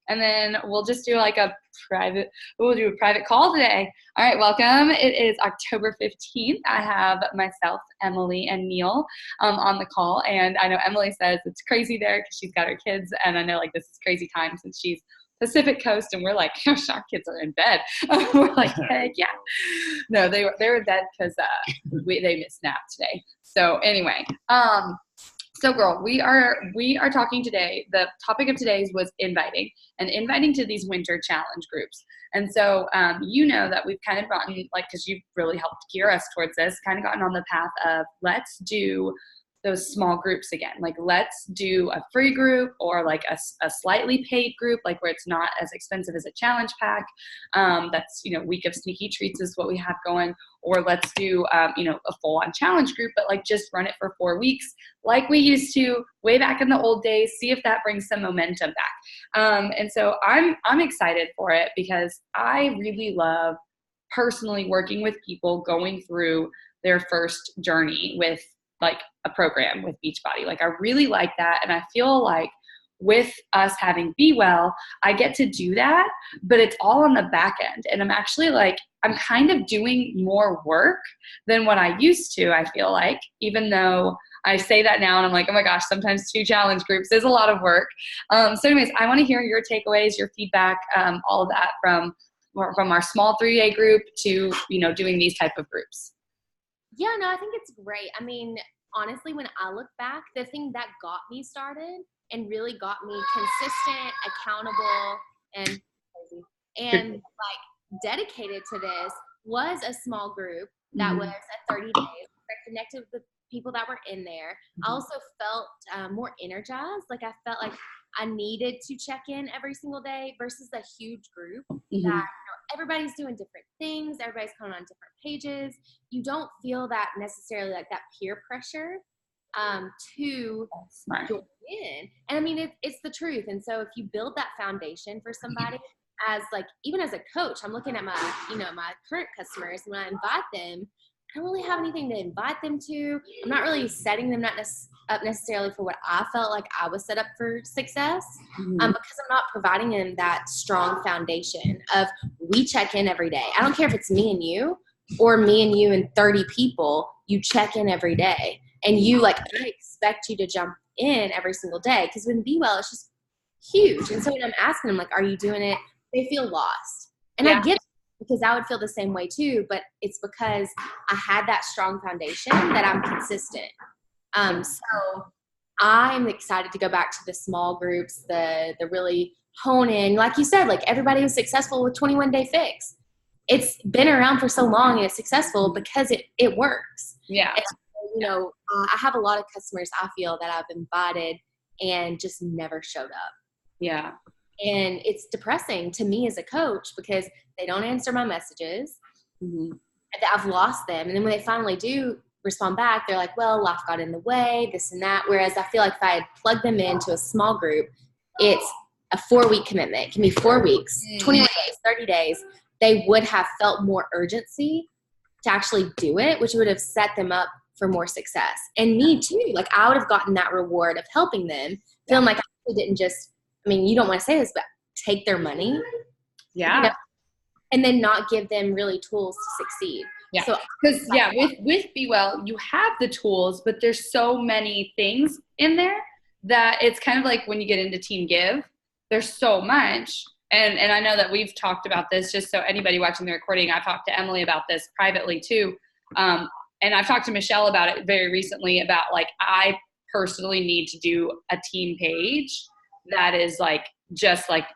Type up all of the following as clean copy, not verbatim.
and then we'll just do like we'll do a private call today. All right, welcome. It is October 15th. I have myself, Emilee, and Neal on the call. And I know Emilee says it's crazy there because she's got her kids. And I know like this is crazy time since she's Pacific Coast, and we're like, gosh, our kids are in bed. We're like, heck yeah. No, they were in bed because they missed nap today. So anyway, so girl, we are talking today. The topic of today's was inviting to these winter challenge groups. And so you know that we've kind of gotten, like, because you've really helped gear us towards this, kind of gotten on the path of let's do those small groups again. Like, let's do a free group or like a slightly paid group, like where it's not as expensive as a challenge pack. That's, week of sneaky treats is what we have going. Or let's do, a full-on challenge group, but like just run it for 4 weeks like we used to way back in the old days, see if that brings some momentum back. And so I'm excited for it because I really love personally working with people going through their first journey with like a program with Beachbody. Like, I really like that. And I feel like with us having Be Well, I get to do that, but it's all on the back end. And I'm actually like, I'm kind of doing more work than what I used to, I feel like, even though I say that now and I'm like, oh my gosh, sometimes 2 challenge groups is a lot of work. So anyways, I want to hear your takeaways, your feedback, all of that from our small 3-day group to, doing these type of groups. Yeah, no, I think it's great. I mean, honestly, when I look back, the thing that got me started and really got me consistent, accountable, and like dedicated to this was a small group that was at 30 days. I connected with the people that were in there. I also felt more energized. Like, I felt like I needed to check in every single day versus a huge group that everybody's doing different things. Everybody's coming on different pages. You don't feel that necessarily like that peer pressure to join in. And I mean, it's the truth. And so if you build that foundation for somebody as like, even as a coach, I'm looking at my, my current customers, when I invite them, I don't really have anything to invite them to. I'm not really setting them up necessarily for what I felt like I was set up for success, because I'm not providing them that strong foundation of we check in every day. I don't care if it's me and you or me and you and 30 people, you check in every day. And you I expect you to jump in every single day, because with Be Well, it's just huge. And so when I'm asking them, like, are you doing it? They feel lost. And I get it, because I would feel the same way too, but it's because I had that strong foundation that I'm consistent. So I'm excited to go back to the small groups, the really hone in, like you said, like everybody was successful with 21-day fix. It's been around for so long and it's successful because it works. Yeah. And, I have a lot of customers I feel that I've invited and just never showed up. Yeah. And it's depressing to me as a coach because they don't answer my messages. I've lost them. And then when they finally do respond back, they're like, well, life got in the way, this and that. Whereas I feel like if I had plugged them into a small group, it's a 4-week commitment. It can be 4 weeks, 21 days, 30 days. They would have felt more urgency to actually do it, which would have set them up for more success. And me too. Like, I would have gotten that reward of helping them, feeling like I didn't just, I mean, you don't want to say this, but take their money. Yeah. And then not give them really tools to succeed. Yeah. So, because with Be Well, you have the tools, but there's so many things in there that it's kind of like when you get into Team Give, there's so much. And I know that we've talked about this, just so anybody watching the recording, I've talked to Emilee about this privately too. And I've talked to Michelle about it very recently about, like, I personally need to do a team page that is like, just like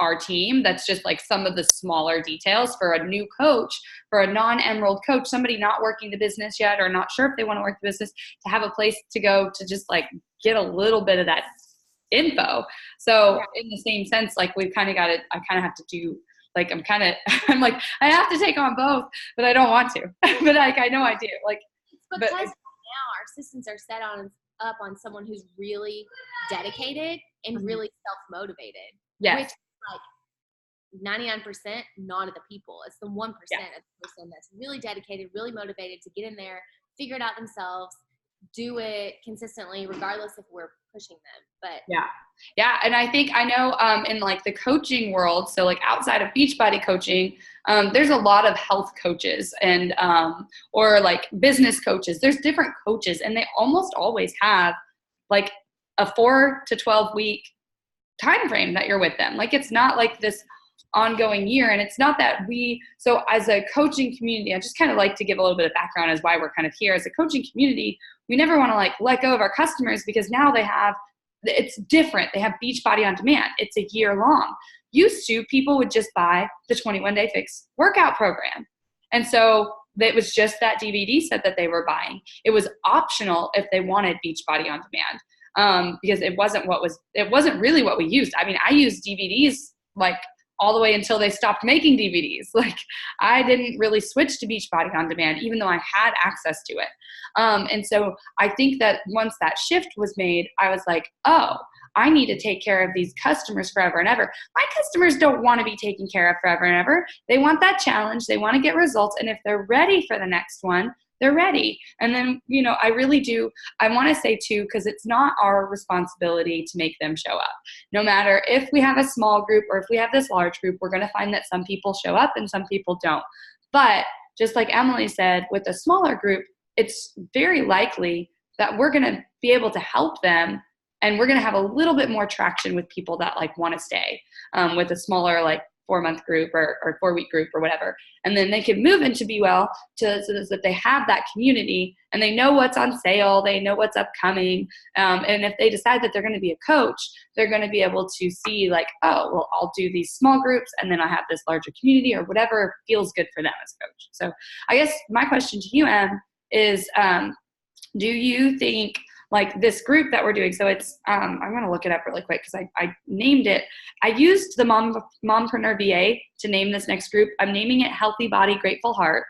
our team. That's just like some of the smaller details for a new coach, for a non-Emerald coach, somebody not working the business yet, or not sure if they want to work the business, to have a place to go to just like get a little bit of that info. So in the same sense, like, we've kind of got it. I kind of have to do, like, I'm like, I have to take on both, but I don't want to, but like, I know I do. Like, it's because now our systems are set up on someone who's really dedicated and really self-motivated. Yes. Which, like, 99% not of the people. It's the 1% of the person that's really dedicated, really motivated to get in there, figure it out themselves, do it consistently regardless if we're pushing them. But yeah, and I think I know in like the coaching world, so like outside of Beachbody coaching, there's a lot of health coaches and or like business coaches. There's different coaches, and they almost always have like a 4 to 12 week time frame that you're with them. Like it's not like this ongoing year, and it's not that so as a coaching community, I just kind of like to give a little bit of background as why we're kind of here. As a coaching community, we never want to like let go of our customers, because now it's different. They have Beachbody on Demand. It's a year long. Used to, people would just buy the 21 Day Fix workout program. And so it was just that DVD set that they were buying. It was optional if they wanted Beachbody on Demand, because it wasn't really what we used. I mean, I used DVDs like all the way until they stopped making DVDs. Like I didn't really switch to Beachbody on Demand, even though I had access to it. And so I think that once that shift was made, I was like, oh, I need to take care of these customers forever and ever. My customers don't want to be taken care of forever and ever. They want that challenge. They want to get results. And if they're ready for the next one, they're ready. And then, I really do. I want to say too, because it's not our responsibility to make them show up. No matter if we have a small group or if we have this large group, we're going to find that some people show up and some people don't. But just like Emilee said, with a smaller group, it's very likely that we're going to be able to help them, and we're going to have a little bit more traction with people that like want to stay with a smaller like 4-month group or 4-week group or whatever. And then they can move into Be Well so that they have that community and they know what's on sale. They know what's upcoming. And if they decide that they're going to be a coach, they're going to be able to see like, oh, well, I'll do these small groups and then I have this larger community or whatever feels good for them as a coach. So I guess my question to you, Em, is do you think like this group that we're doing, so it's, I'm going to look it up really quick because I named it. I used the Mompreneur VA to name this next group. I'm naming it Healthy Body, Grateful Heart.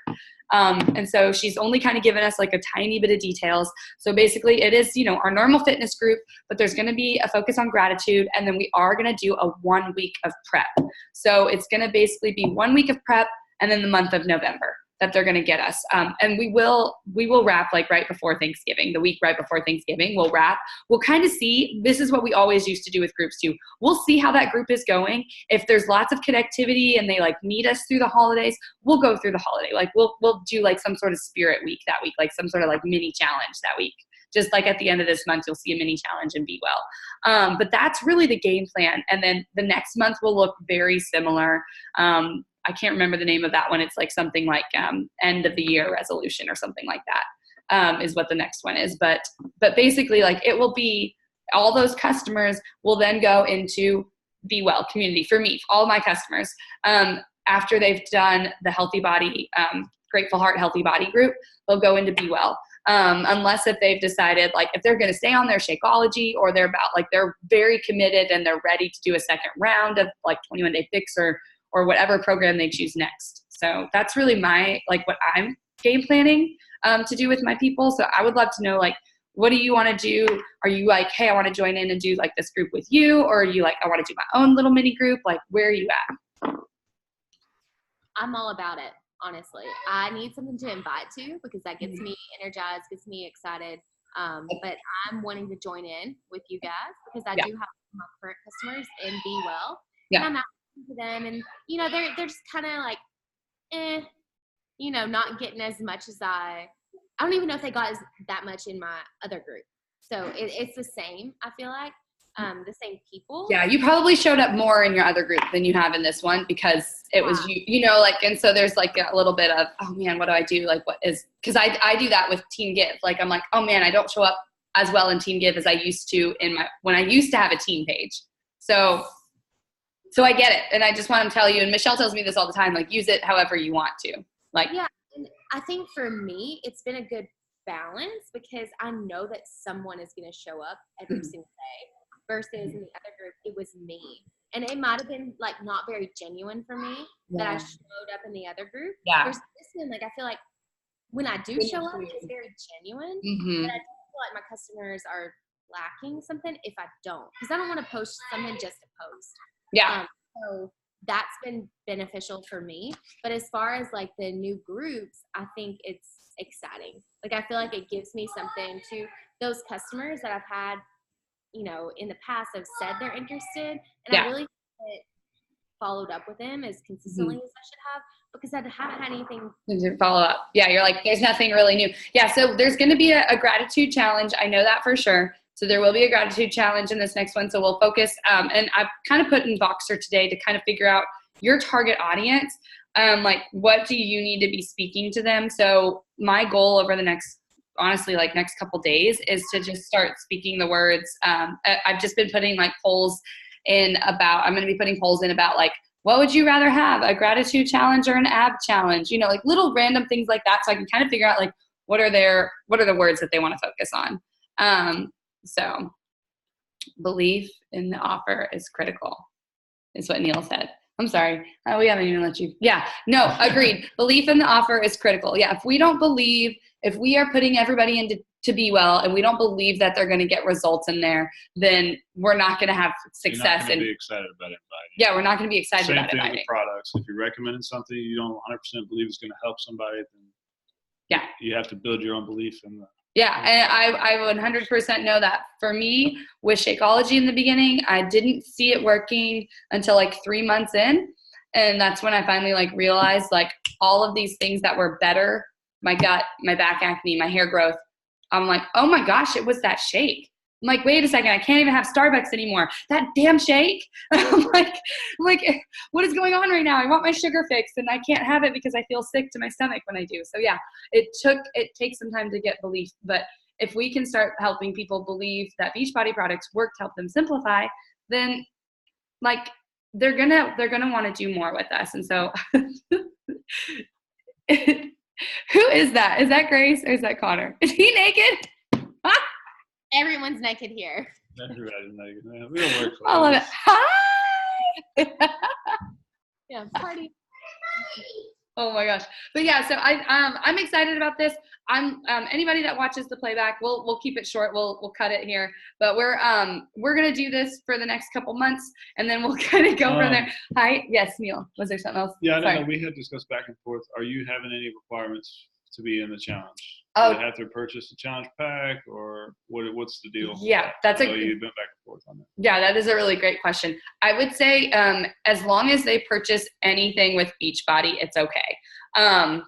And so she's only kind of given us like a tiny bit of details. So basically it is, our normal fitness group, but there's going to be a focus on gratitude. And then we are going to do a 1 week of prep. So it's going to basically be 1 week of prep and then the month of November that they're going to get us. And we will wrap like right before Thanksgiving, the week right before Thanksgiving, we'll wrap. We'll kind of see, this is what we always used to do with groups too. We'll see how that group is going. If there's lots of connectivity and they like meet us through the holidays, we'll go through the holiday. Like we'll do like some sort of spirit week that week, like some sort of like mini challenge that week. Just like at the end of this month, you'll see a mini challenge and Be Well. But that's really the game plan. And then the next month will look very similar. I can't remember the name of that one. It's like something like end of the year resolution or something like that is what the next one is. But basically like it will be all those customers will then go into Be Well community for me, all my customers, after they've done the Healthy Body, Grateful Heart Healthy Body group, they'll go into Be Well. Unless if they've decided like if they're going to stay on their Shakeology or they're very committed and they're ready to do a second round of like 21 Day Fix or whatever program they choose next. So that's really what I'm game planning to do with my people. So I would love to know, like, what do you want to do? Are you like, hey, I want to join in and do like this group with you? Or are you like, I want to do my own little mini group? Like, where are you at? I'm all about it, honestly. I need something to invite to because that gets me energized, gets me excited. But I'm wanting to join in with you guys because I do have my current customers in Be Well. Yeah. And I'm to them and they're just kind of like not getting as much as I don't even know if they got that much in my other group, so it's the same. I feel like the same people. Yeah, you probably showed up more in your other group than you have in this one because it was and so there's like a little bit of, oh man, what do I do, like what is, because I do that with Team Give. Like I'm like, oh man, I don't show up as well in Team Give as I used to when I used to have a team page. So I get it. And I just want to tell you, and Michelle tells me this all the time, like use it however you want to. Like, yeah. And I think for me, it's been a good balance because I know that someone is going to show up every single day versus in the other group, it was me. And it might've been like not very genuine for me that I showed up in the other group. Yeah. Versus this one, like I feel like when I do show up, it's very genuine. But I do feel like my customers are lacking something if I don't, because I don't want to post something just to post. Yeah. So that's been beneficial for me. But as far as like the new groups, I think it's exciting. Like I feel like it gives me something to those customers that I've had, you know, in the past have said they're interested, and I really followed up with them as consistently as I should have, because I haven't had anything to follow up. Yeah, you're like, there's nothing really new. Yeah, so there's going to be a gratitude challenge. I know that for sure. So there will be a gratitude challenge in this next one. So we'll focus, and I've kind of put in Voxer today to kind of figure out your target audience. Like, what do you need to be speaking to them? So my goal over the next, honestly, like next couple days is to just start speaking the words. I've just been putting like polls in about, I'm going to be putting polls in about like, what would you rather have, a gratitude challenge or an ab challenge? You know, like little random things like that. So I can kind of figure out like, what are the words that they want to focus on? So belief in the offer is critical, is what Neal said. I'm sorry. We haven't even let you. Yeah, no, agreed. Belief in the offer is critical. Yeah, if we don't believe, if we are putting everybody into to be well and we don't believe that they're going to get results in there, then we're not going to have success. You're not going to be excited about inviting. Yeah, we're not going to be excited about inviting. Same thing with products. If you're recommending something you don't 100% believe is going to help somebody, then you have to build your own belief in the. Yeah, and I 100% know that. For me, with Shakeology in the beginning, I didn't see it working until like 3 months in. And that's when I finally like realized like all of these things that were better, my gut, my back acne, my hair growth. I'm like, oh my gosh, it was that shake. I'm like, wait a second, I can't even have Starbucks anymore. That damn shake. I'm like, what is going on right now? I want my sugar fixed and I can't have it because I feel sick to my stomach when I do. So yeah, it takes some time to get belief, but if we can start helping people believe that Beachbody products work to help them simplify, then like they're gonna want to do more with us. And so who is that? Is that Grace or is that Connor? Is he naked? Everyone's naked here. Everybody's naked. We don't work for I love it. Hi. Yeah, party. Oh my gosh. But yeah, so I'm excited about this. I'm anybody that watches the playback, we'll keep it short. We'll cut it here. But we're gonna do this for the next couple months, and then we'll kind of go from there. Hi, yes, Neal. Was there something else? Yeah, I don't know. We had discussed back and forth. Are you having any requirements to be in the challenge? Oh, do they have to purchase a challenge pack, or what's the deal? Yeah, that's you've been back and forth on that. Yeah, that is a really great question. I would say as long as they purchase anything with Beachbody, it's okay.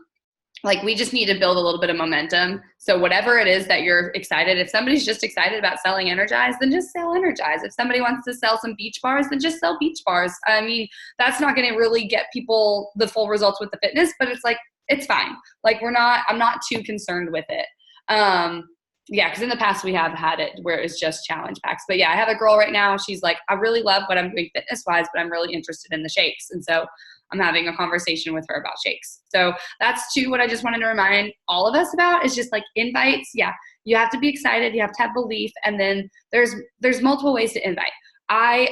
Like we just need to build a little bit of momentum. So whatever it is that you're excited, if somebody's just excited about selling Energize, then just sell Energize. If somebody wants to sell some beach bars, then just sell beach bars. I mean, that's not going to really get people the full results with the fitness, but it's like, it's fine. Like I'm not too concerned with it. Yeah, because in the past we have had it where it's just challenge packs. But yeah, I have a girl right now. She's like, I really love what I'm doing fitness wise, but I'm really interested in the shakes. And so I'm having a conversation with her about shakes. So that's too what I just wanted to remind all of us about is just like invites. Yeah, you have to be excited. You have to have belief. And then there's multiple ways to invite. I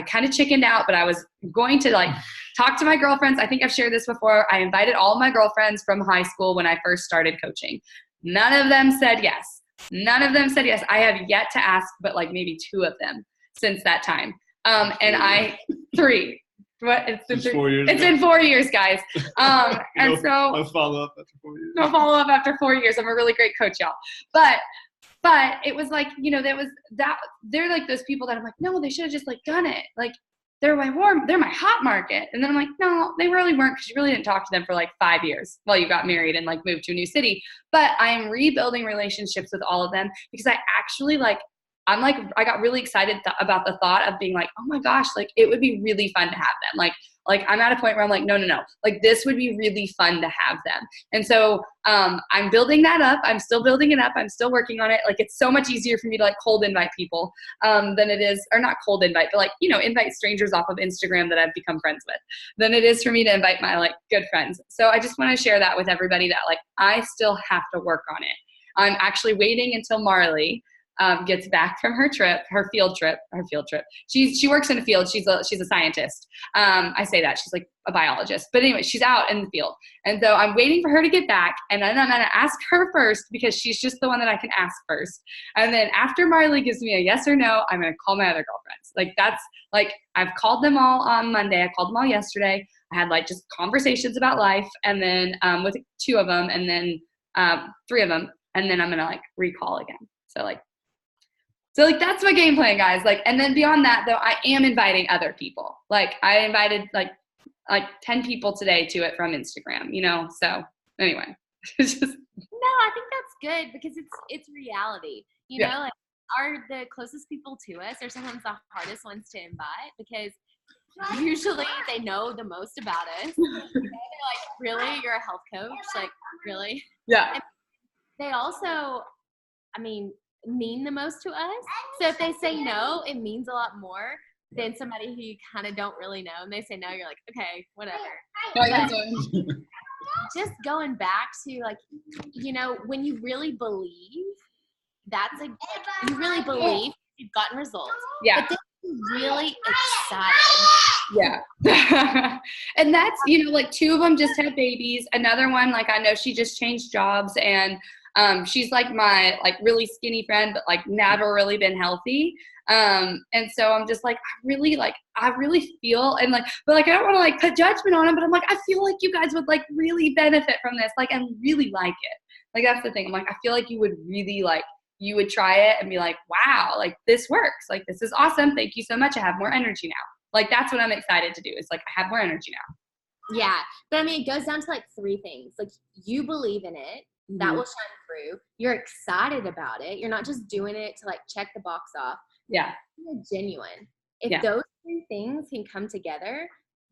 kind of chickened out, but I was going to like talk to my girlfriends. I think I've shared this before. I invited all my girlfriends from high school when I first started coaching. None of them said yes. None of them said yes. I have yet to ask, but like maybe 2 of them since that time. And 3. What? It's 4 years. It's been 4 years, guys. And so no follow up after 4 years. No follow up after 4 years. I'm a really great coach, y'all. But it was like, you know, they're like those people that I'm like, no, they should have just like done it. Like they're my hot market. And then I'm like, no, they really weren't, because you really didn't talk to them for like 5 years while you got married and like moved to a new city. But I am rebuilding relationships with all of them because I actually I got really excited about the thought of being like, oh my gosh, like it would be really fun to have them. Like I'm at a point where I'm like, no, like this would be really fun to have them. And so I'm building that up. I'm still building it up. I'm still working on it. Like it's so much easier for me to like cold invite people than it is, or not cold invite, but like, you know, invite strangers off of Instagram that I've become friends with than it is for me to invite my like good friends. So I just want to share that with everybody that like I still have to work on it. I'm actually waiting until Marley gets back from her field trip. She works in a field. She's a scientist. I say that she's like a biologist, but anyway, she's out in the field. And so I'm waiting for her to get back, and then I'm going to ask her first because she's just the one that I can ask first. And then after Marley gives me a yes or no, I'm going to call my other girlfriends. Like that's like, I've called them all on Monday. I called them all yesterday. I had like just conversations about life, and then with 2 of them, and then 3 of them, and then I'm going to like recall again. So that's my game plan, guys. Like, and then beyond that though, I am inviting other people. Like I invited like 10 people today to it from Instagram, so anyway. It's just, no, I think that's good because it's reality, know, like the closest people to us are sometimes the hardest ones to invite because usually they know the most about us. They're like, really? You're a health coach? Like, really? Yeah. And they also, mean the most to us. So if they say no, it means a lot more than somebody who you kind of don't really know. And they say no, you're like, okay, whatever. But just going back to like, when you really believe, you really believe you've gotten results. Yeah. But then you're really excited. Yeah. And that's, like 2 of them just had babies. Another one, like I know she just changed jobs, and she's like my like really skinny friend, but like never really been healthy. And so I'm just like, I really feel, and like, but like, I don't want to like put judgment on them, but I'm like, I feel like you guys would like really benefit from this. Like, and really like it. Like, that's the thing. I'm like, I feel like you would really like, you would try it and be like, wow, like this works. Like, this is awesome. Thank you so much. I have more energy now. Like, that's what I'm excited to do. Is like, I have more energy now. Yeah. But it goes down to like 3 things. Like, you believe in it. That will shine through. You're excited about it. You're not just doing it to like check the box off. Yeah. You're genuine. If those 3 things can come together,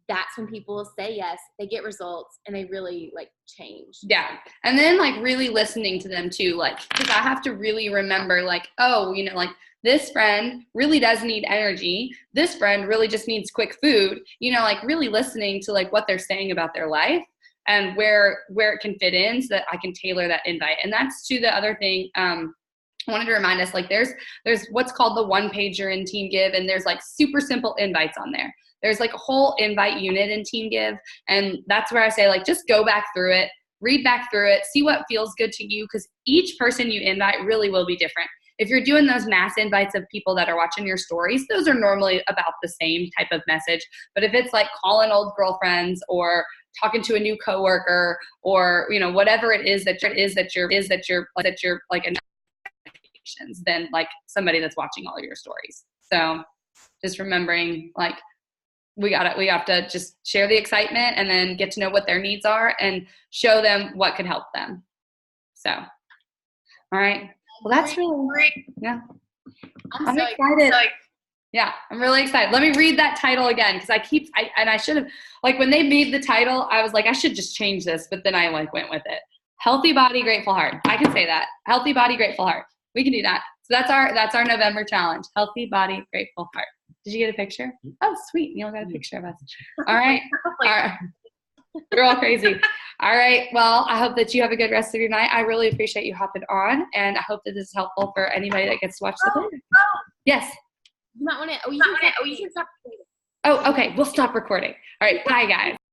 that's when people will say yes, they get results, and they really like change. Yeah. And then like really listening to them too, like, because I have to really remember like, oh, like this friend really does need energy. This friend really just needs quick food, like really listening to like what they're saying about their life and where it can fit in so that I can tailor that invite. And that's to the other thing. I wanted to remind us, like there's what's called the 1-pager in Team Give, and there's like super simple invites on there. There's like a whole invite unit in Team Give, and that's where I say like just go back through it, read back through it, see what feels good to you, because each person you invite really will be different. If you're doing those mass invites of people that are watching your stories, those are normally about the same type of message. But if it's like calling old girlfriends or talking to a new coworker or whatever it is that you're like then like somebody that's watching all your stories. So just remembering like we have to just share the excitement and then get to know what their needs are and show them what could help them. So all right. Well, that's really great. Yeah. I'm so excited. Yeah, I'm really excited. Let me read that title again, because I should have, like when they made the title, I was like, I should just change this, but then I like went with it. Healthy body, grateful heart. I can say that. Healthy body, grateful heart. We can do that. So that's our November challenge. Healthy body, grateful heart. Did you get a picture? Oh, sweet. Neil got a picture of us. All right. All right. We're all crazy. All right. Well, I hope that you have a good rest of your night. I really appreciate you hopping on, and I hope that this is helpful for anybody that gets to watch the video. Yes. You might want to. You can stop. Oh, okay. We'll stop recording. All right. Bye, guys.